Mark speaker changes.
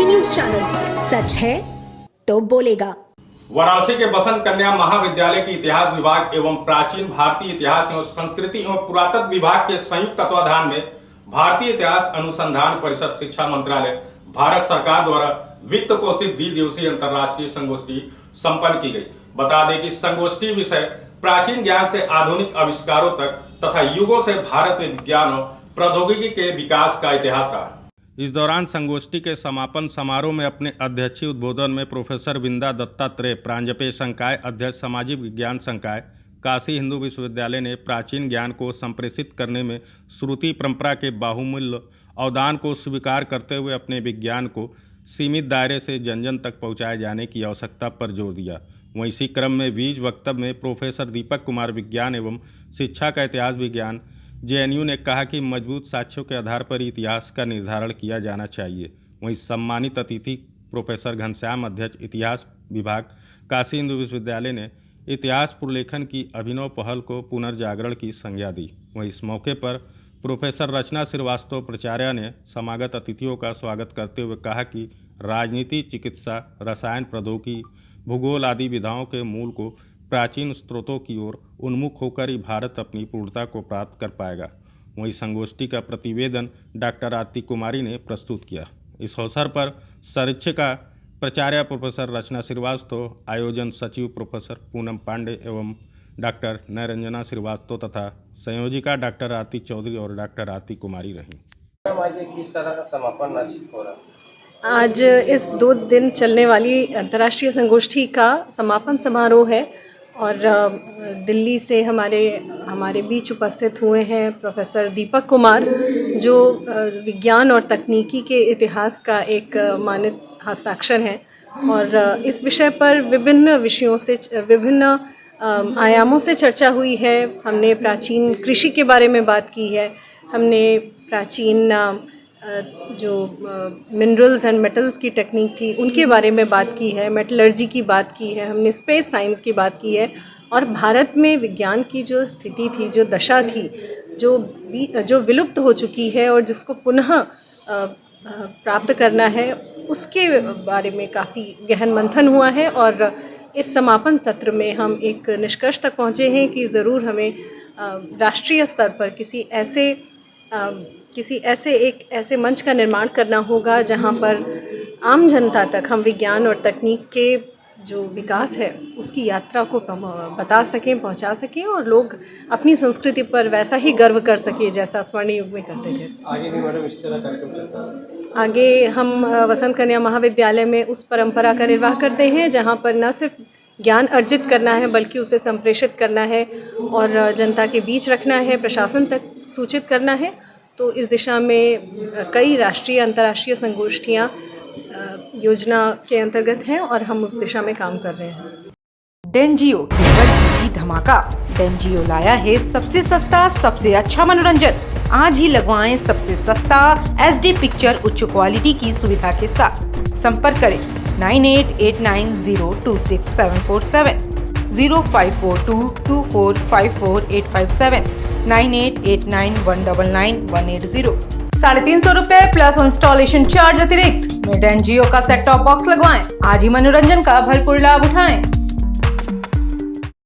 Speaker 1: Prachi news channel, सच है तो बोलेगा।
Speaker 2: वाराणसी के बसंत कन्या महाविद्यालय की इतिहास विभाग एवं प्राचीन भारतीय इतिहास एवं संस्कृति एवं पुरातत्व विभाग के संयुक्त तत्वाधान में भारतीय इतिहास अनुसंधान परिषद शिक्षा मंत्रालय भारत सरकार द्वारा वित्त पोषित 2 दिवसीय अंतर्राष्ट्रीय संगोष्ठी संपन्न की गई। बता दें कि संगोष्ठी विषय प्राचीन ज्ञान से आधुनिक आविष्कारों तक तथा युगों से भारत में विज्ञान और प्रौद्योगिकी के विकास का इतिहास रहा। इस दौरान संगोष्ठी के समापन समारोह में अपने अध्यक्षीय उद्बोधन में प्रोफेसर विंदा दत्तात्रेय, प्रांजपेय संकाय अध्यक्ष, सामाजिक विज्ञान संकाय, काशी हिंदू विश्वविद्यालय ने प्राचीन ज्ञान को संप्रेषित करने में श्रुति परंपरा के बहुमूल्य अवदान को स्वीकार करते हुए अपने विज्ञान को सीमित दायरे से जन जन तक पहुंचाए जाने की आवश्यकता पर जोर दिया। वहीं इसी क्रम में बीज वक्तव्य में प्रोफेसर दीपक कुमार, विज्ञान एवं शिक्षा का इतिहास विज्ञान, जेएनयू ने कहा कि मजबूत साक्ष्यों के आधार पर इतिहास का निर्धारण किया जाना चाहिए। वहीं सम्मानित अतिथि प्रोफेसर घनश्याम, अध्यक्ष इतिहास विभाग, काशी हिंदू विश्वविद्यालय ने इतिहास पुनर्लेखन की अभिनव पहल को पुनर्जागरण की संज्ञा दी। वहीं इस मौके पर प्रोफेसर रचना श्रीवास्तव प्राचार्य ने समागत अतिथियों का स्वागत करते हुए कहा कि राजनीति, चिकित्सा, रसायन प्रौद्योगिकी, भूगोल आदि विधाओं के मूल को प्राचीन स्रोतों की ओर उन्मुख होकर ही भारत अपनी पूर्णता को प्राप्त कर पाएगा। वहीं संगोष्ठी का प्रतिवेदन डॉक्टर आरती कुमारी ने प्रस्तुत किया। इस अवसर पर संरक्षिका प्राचार्य प्रोफेसर रचना श्रीवास्तव, आयोजन सचिव प्रोफेसर पूनम पांडे एवं डॉक्टर नयरंजना श्रीवास्तव तथा संयोजिका डॉक्टर आरती चौधरी और डॉक्टर आरती कुमारी रहीं।
Speaker 3: किस तरह का समापन हो रहा है?
Speaker 4: आज इस 2 दिन चलने वाली अंतर्राष्ट्रीय संगोष्ठी का समापन समारोह है और दिल्ली से हमारे बीच उपस्थित हुए हैं प्रोफेसर दीपक कुमार, जो विज्ञान और तकनीकी के इतिहास का एक मानित हस्ताक्षर हैं और इस विषय पर विभिन्न विषयों से विभिन्न आयामों से चर्चा हुई है। हमने प्राचीन कृषि के बारे में बात की है, हमने प्राचीन जो मिनरल्स एंड मेटल्स की टेक्निक थी उनके बारे में बात की है, मेटलर्जी की बात की है, हमने स्पेस साइंस की बात की है और भारत में विज्ञान की जो स्थिति थी, जो दशा थी, जो विलुप्त हो चुकी है और जिसको पुनः प्राप्त करना है, उसके बारे में काफ़ी गहन मंथन हुआ है। और इस समापन सत्र में हम एक निष्कर्ष तक पहुँचे हैं कि ज़रूर हमें राष्ट्रीय स्तर पर किसी ऐसे मंच का निर्माण करना होगा जहां पर आम जनता तक हम विज्ञान और तकनीक के जो विकास है उसकी यात्रा को बता सकें, पहुंचा सकें और लोग अपनी संस्कृति पर वैसा ही गर्व कर सकें जैसा स्वर्ण युग में करते थे।
Speaker 3: आगे भी मैडम इस तरह कार्यक्रम चलता है?
Speaker 4: आगे हम बसंत कन्या महाविद्यालय में उस परंपरा का निर्वाह करते हैं जहाँ पर न सिर्फ ज्ञान अर्जित करना है बल्कि उसे संप्रेषित करना है और जनता के बीच रखना है, प्रशासन तक सूचित करना है। तो इस दिशा में कई राष्ट्रीय अंतर्राष्ट्रीय संगोष्ठियाँ योजना के अंतर्गत हैं और हम उस दिशा में काम कर रहे हैं।
Speaker 5: डेंजियो की धमाका। डेंजियो लाया है सबसे सस्ता, सबसे अच्छा मनोरंजन। आज ही लगवाएं सबसे सस्ता HD पिक्चर उच्च क्वालिटी की सुविधा के साथ। संपर्क करें 9889026747, 054224545857, 9889199180। 350 रुपए प्लस इंस्टॉलेशन चार्ज अतिरिक्त में डेंजियो का सेट टॉप बॉक्स लगवाएं। आज ही मनोरंजन का भरपूर लाभ उठाएं।